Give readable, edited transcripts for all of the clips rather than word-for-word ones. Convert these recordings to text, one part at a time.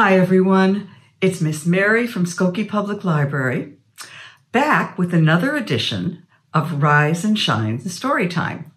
Hi everyone, it's Miss Mary from Skokie Public Library, back with another edition of Rise and Shine Storytime.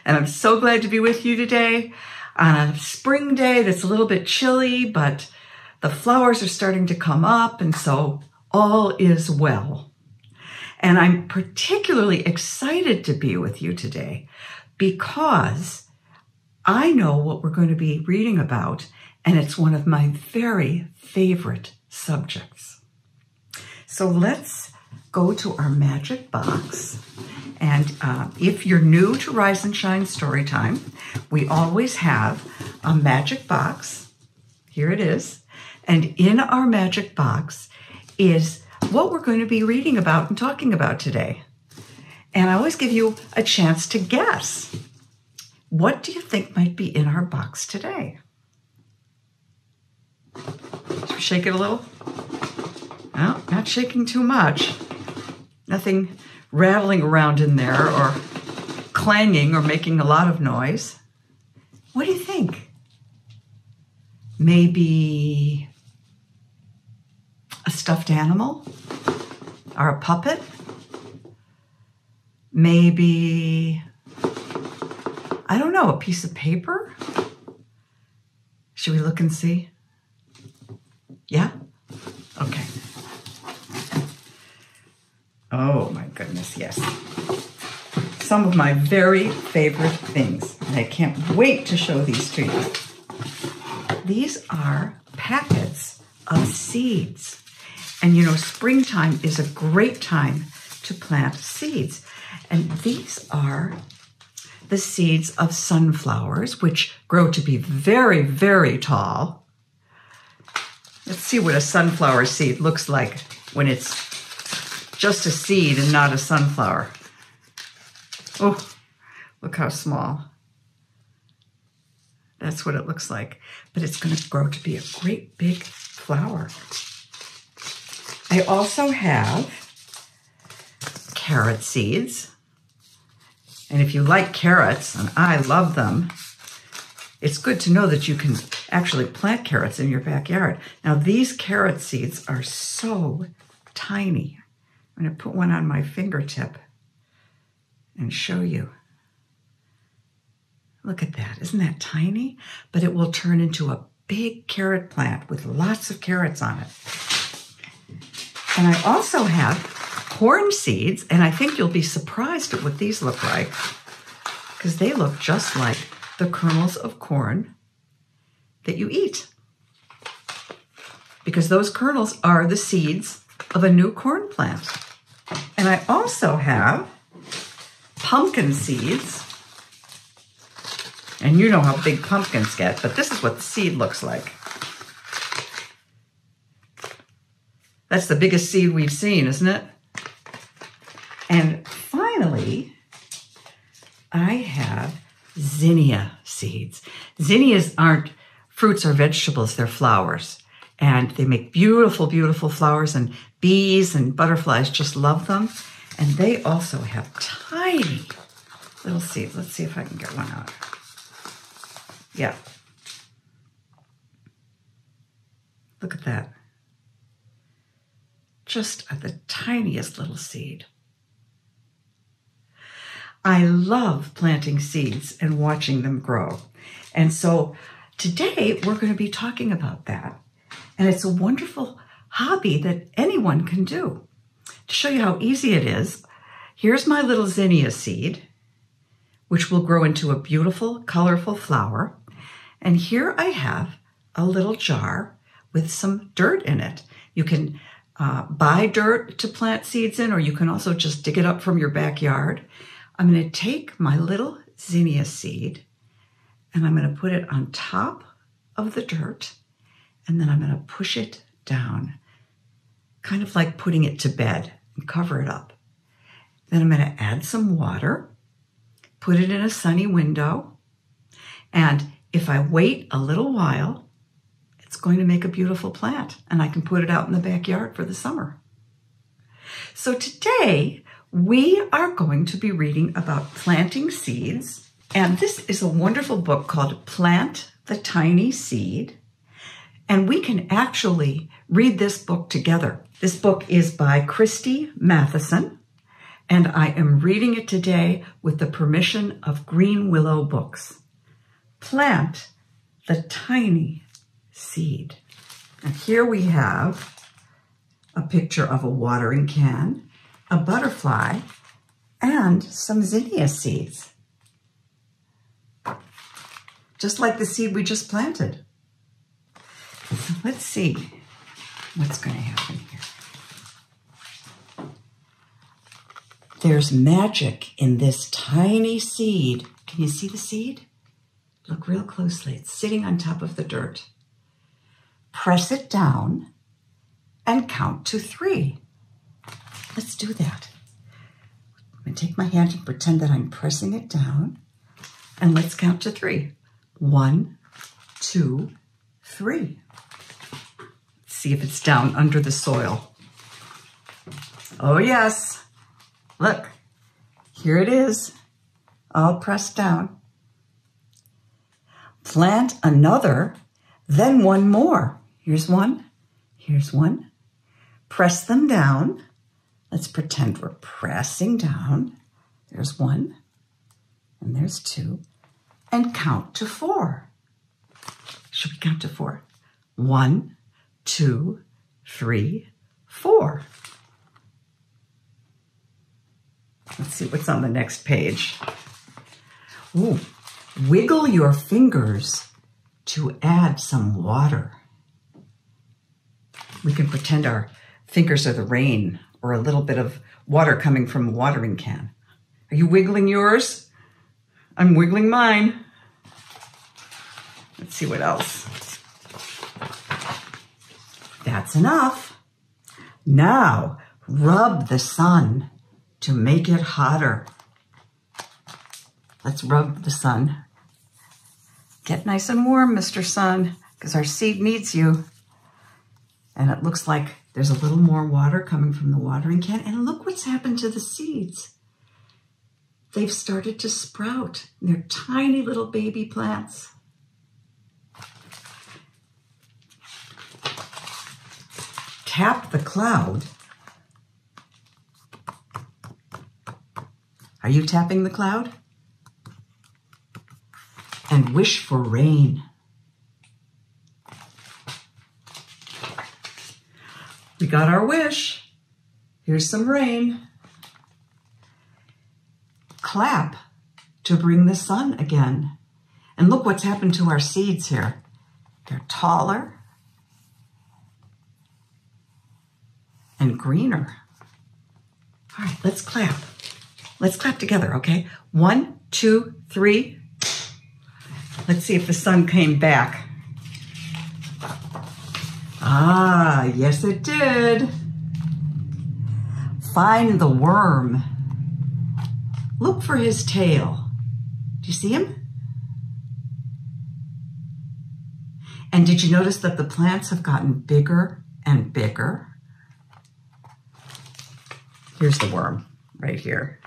And I'm so glad to be with you today on a spring day that's a little bit chilly, but the flowers are starting to come up, and so all is well. And I'm particularly excited to be with you today because I know what we're going to be reading about, and it's one of my very favorite subjects. So let's go to our magic box. And if you're new to Rise and Shine Storytime, we always have a magic box. Here it is. And in our magic box is what we're going to be reading about and talking about today. And I always give you a chance to guess. What do you think might be in our box today? Should we shake it a little? No, not shaking too much. Nothing rattling around in there or clanging or making a lot of noise. What do you think? Maybe a stuffed animal or a puppet? Maybe, I don't know, a piece of paper? Should we look and see? Yeah? Okay. Oh my goodness, yes. Some of my very favorite things. And I can't wait to show these to you. These are packets of seeds. And you know, springtime is a great time to plant seeds. And these are the seeds of sunflowers, which grow to be very, very tall. Let's see what a sunflower seed looks like when it's just a seed and not a sunflower. Oh, look how small. That's what it looks like. But it's going to grow to be a great big flower. I also have carrot seeds. And if you like carrots, and I love them, it's good to know that you can actually plant carrots in your backyard. Now, these carrot seeds are so tiny. I'm going to put one on my fingertip and show you. Look at that. Isn't that tiny? But it will turn into a big carrot plant with lots of carrots on it. And I also have corn seeds, and I think you'll be surprised at what these look like because they look just like the kernels of corn that you eat. Because those kernels are the seeds of a new corn plant. And I also have pumpkin seeds. And you know how big pumpkins get, but this is what the seed looks like. That's the biggest seed we've seen, isn't it? And finally, I have zinnia seeds. Zinnias aren't fruits or vegetables, they're flowers. And they make beautiful, beautiful flowers, and bees and butterflies just love them. And they also have tiny little seeds. Let's see if I can get one out. Yeah. Look at that. Just the tiniest little seed. I love planting seeds and watching them grow. And so today we're going to be talking about that. And it's a wonderful hobby that anyone can do. To show you how easy it is, here's my little zinnia seed, which will grow into a beautiful, colorful flower. And here I have a little jar with some dirt in it. You can buy dirt to plant seeds in, or you can also just dig it up from your backyard. I'm going to take my little zinnia seed and I'm going to put it on top of the dirt, and then I'm going to push it down, kind of like putting it to bed, and cover it up. Then I'm going to add some water, put it in a sunny window, and if I wait a little while, it's going to make a beautiful plant, and I can put it out in the backyard for the summer. So today, we are going to be reading about planting seeds, and this is a wonderful book called Plant the Tiny Seed. And we can actually read this book together. This book is by Christie Matheson, and I am reading it today with the permission of Green Willow Books. Plant the tiny seed. And here we have a picture of a watering can, a butterfly, and some zinnia seeds. Just like the seed we just planted. So let's see what's going to happen here. There's magic in this tiny seed. Can you see the seed? Look real closely. It's sitting on top of the dirt. Press it down and count to 3. Let's do that. I'm going to take my hand and pretend that I'm pressing it down. And let's count to 3. 1, 2, 3. Let's see if it's down under the soil. Oh, yes. Look, here it is, all pressed down. Plant another, then one more. Here's one, here's one. Press them down. Let's pretend we're pressing down. There's 1, and there's 2, and count to 4. Should we count to 4? 1, 2, 3, 4. Let's see what's on the next page. Ooh, wiggle your fingers to add some water. We can pretend our fingers are the rain or a little bit of water coming from a watering can. Are you wiggling yours? I'm wiggling mine. Let's see what else. That's enough. Now, rub the sun to make it hotter. Let's rub the sun. Get nice and warm, Mr. Sun, because our seed needs you. And it looks like there's a little more water coming from the watering can. And look what's happened to the seeds. They've started to sprout. They're tiny little baby plants. Tap the cloud. Are you tapping the cloud? And wish for rain. We got our wish. Here's some rain. Clap to bring the sun again. And look what's happened to our seeds here. They're taller and greener. All right, let's clap. Let's clap together, okay? 1, 2, 3. Let's see if the sun came back. Ah, yes it did. Find the worm. Look for his tail. Do you see him? And did you notice that the plants have gotten bigger and bigger? Here's the worm right here.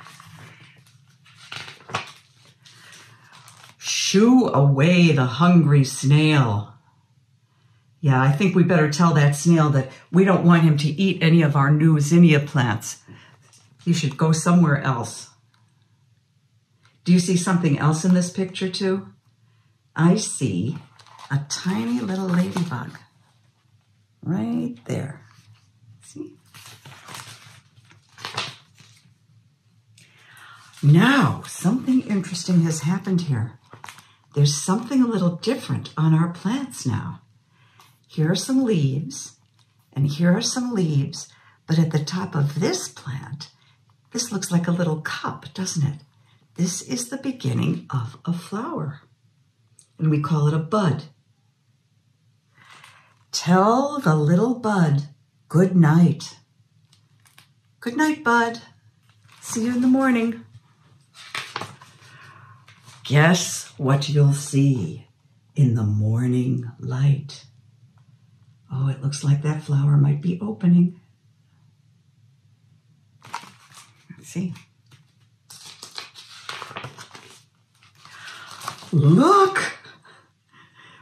Shoo away the hungry snail. Yeah, I think we better tell that snail that we don't want him to eat any of our new zinnia plants. He should go somewhere else. Do you see something else in this picture too? I see a tiny little ladybug right there. See? Now, something interesting has happened here. There's something a little different on our plants now. Here are some leaves, and here are some leaves, but at the top of this plant, this looks like a little cup, doesn't it? This is the beginning of a flower, and we call it a bud. Tell the little bud good night. Good night, bud. See you in the morning. Guess what you'll see in the morning light. Oh, it looks like that flower might be opening. Let's see. Look!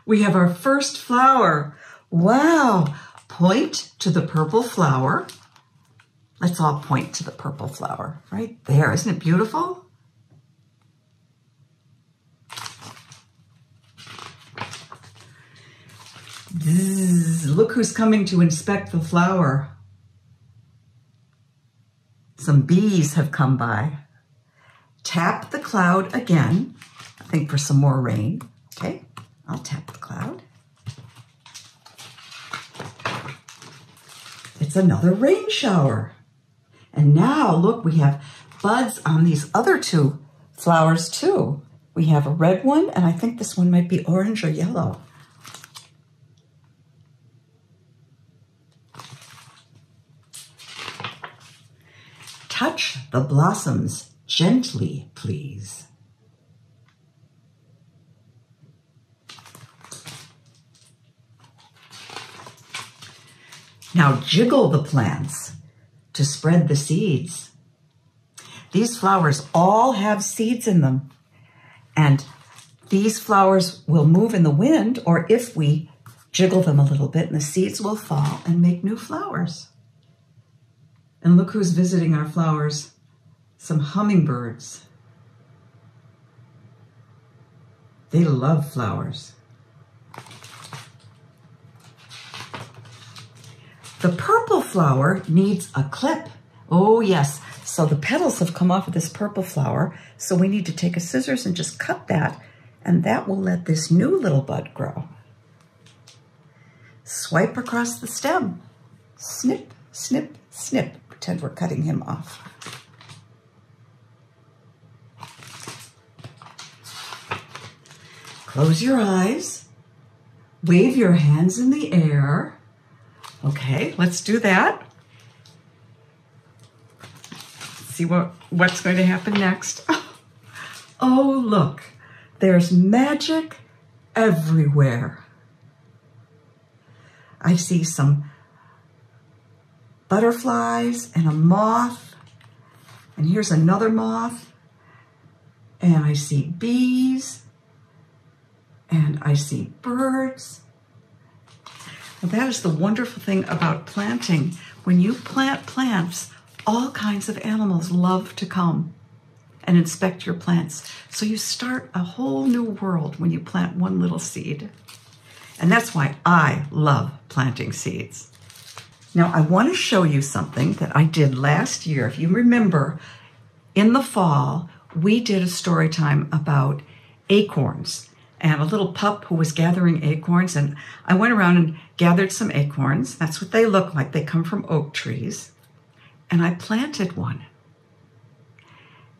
We have our first flower. Wow. Point to the purple flower. Let's all point to the purple flower right there. Isn't it beautiful? Zzz, look who's coming to inspect the flower. Some bees have come by. Tap the cloud again. I think for some more rain. Okay, I'll tap the cloud. It's another rain shower. And now, look, we have buds on these other two flowers too. We have a red one, and I think this one might be orange or yellow. Touch the blossoms gently, please. Now jiggle the plants to spread the seeds. These flowers all have seeds in them, and these flowers will move in the wind, or if we jiggle them a little bit, and the seeds will fall and make new flowers. And look who's visiting our flowers, some hummingbirds. They love flowers. The purple flower needs a clip. Oh yes, so the petals have come off of this purple flower, so we need to take a scissors and just cut that, and that will let this new little bud grow. Swipe across the stem. Snip, snip, snip. Pretend we're cutting him off. Close your eyes. Wave your hands in the air. Okay, let's do that. See what's going to happen next. Oh, look, there's magic everywhere. I see some butterflies and a moth, and here's another moth, and I see bees, and I see birds. Well, that is the wonderful thing about planting. When you plant plants, all kinds of animals love to come and inspect your plants. So you start a whole new world when you plant one little seed. And that's why I love planting seeds. Now, I want to show you something that I did last year. If you remember, in the fall, we did a story time about acorns and a little pup who was gathering acorns. And I went around and gathered some acorns. That's what they look like. They come from oak trees. And I planted one.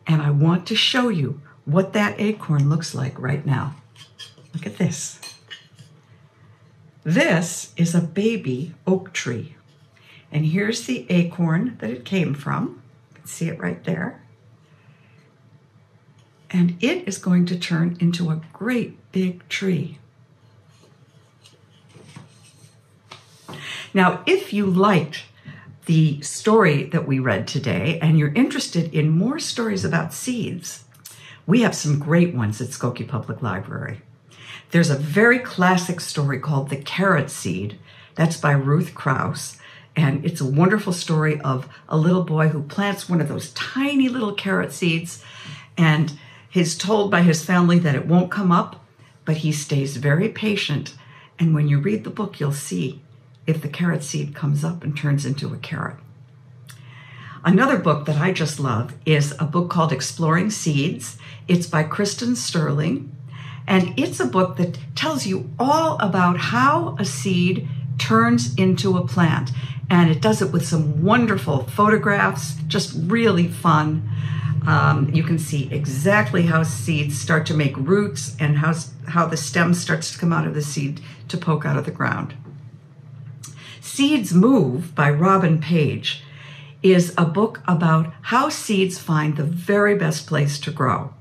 And I want to show you what that acorn looks like right now. Look at this. This is a baby oak tree. And here's the acorn that it came from. You can see it right there. And it is going to turn into a great big tree. Now, if you liked the story that we read today and you're interested in more stories about seeds, we have some great ones at Skokie Public Library. There's a very classic story called The Carrot Seed. That's by Ruth Krauss. And it's a wonderful story of a little boy who plants one of those tiny little carrot seeds, and he's told by his family that it won't come up, but he stays very patient. And when you read the book, you'll see if the carrot seed comes up and turns into a carrot. Another book that I just love is a book called Exploring Seeds. It's by Kristin Sterling, and it's a book that tells you all about how a seed turns into a plant. And it does it with some wonderful photographs, just really fun. You can see exactly how seeds start to make roots and how the stem starts to come out of the seed to poke out of the ground. Seeds Move by Robin Page is a book about how seeds find the very best place to grow.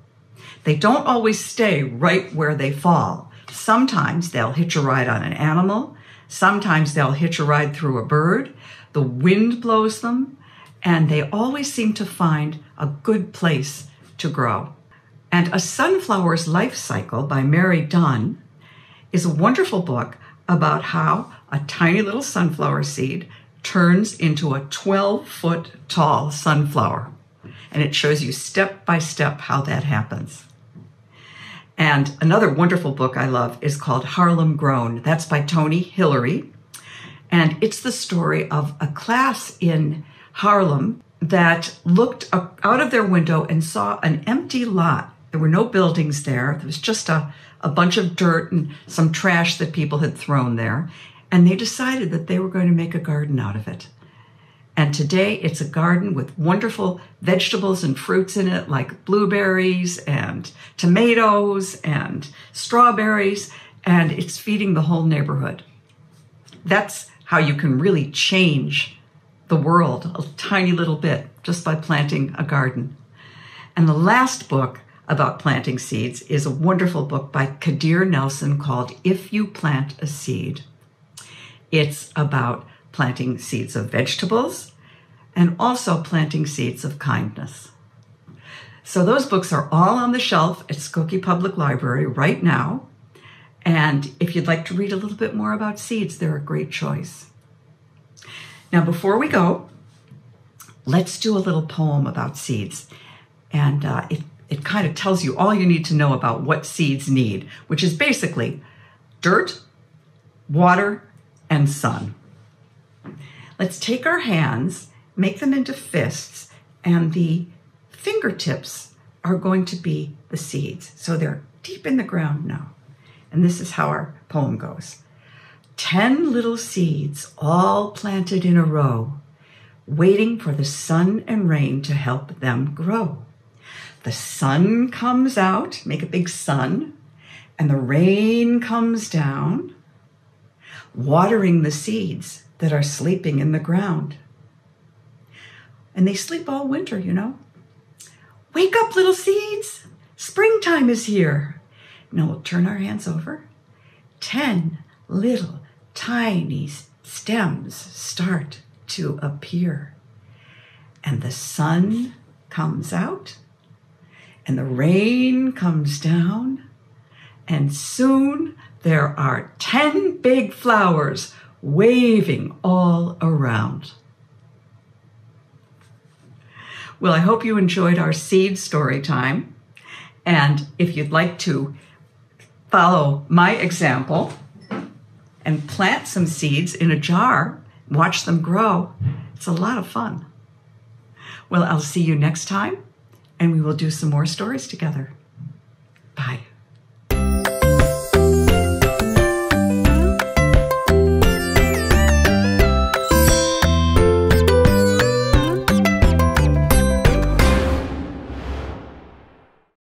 They don't always stay right where they fall. Sometimes they'll hitch a ride on an animal. Sometimes they'll hitch a ride through a bird. The wind blows them, and they always seem to find a good place to grow. And A Sunflower's Life Cycle by Mary Dunn is a wonderful book about how a tiny little sunflower seed turns into a 12-foot tall sunflower. And it shows you step by step how that happens. And another wonderful book I love is called Harlem Grown. That's by Hillery. And it's the story of a class in Harlem that looked out of their window and saw an empty lot. There were no buildings there. There was just a bunch of dirt and some trash that people had thrown there. And they decided that they were going to make a garden out of it. And today it's a garden with wonderful vegetables and fruits in it, like blueberries and tomatoes and strawberries, and it's feeding the whole neighborhood. That's how you can really change the world a tiny little bit just by planting a garden. And the last book about planting seeds is a wonderful book by Kadir called If You Plant a Seed. It's about planting seeds of vegetables and also planting seeds of kindness. So those books are all on the shelf at Skokie Public Library right now. And if you'd like to read a little bit more about seeds, they're a great choice. Now, before we go, let's do a little poem about seeds. And it kind of tells you all you need to know about what seeds need, which is basically dirt, water, and sun. Let's take our hands, make them into fists, and the fingertips are going to be the seeds. So they're deep in the ground now. And this is how our poem goes. 10 little seeds all planted in a row, waiting for the sun and rain to help them grow. The sun comes out, make a big sun, and the rain comes down, watering the seeds that are sleeping in the ground. And they sleep all winter, you know. Wake up, little seeds. Springtime is here. Now we'll turn our hands over. 10 little tiny stems start to appear. And the sun comes out, and the rain comes down, and soon there are 10 big flowers waving all around. Well, I hope you enjoyed our seed story time. And if you'd like to follow my example and plant some seeds in a jar, watch them grow, it's a lot of fun. Well, I'll see you next time, and we will do some more stories together.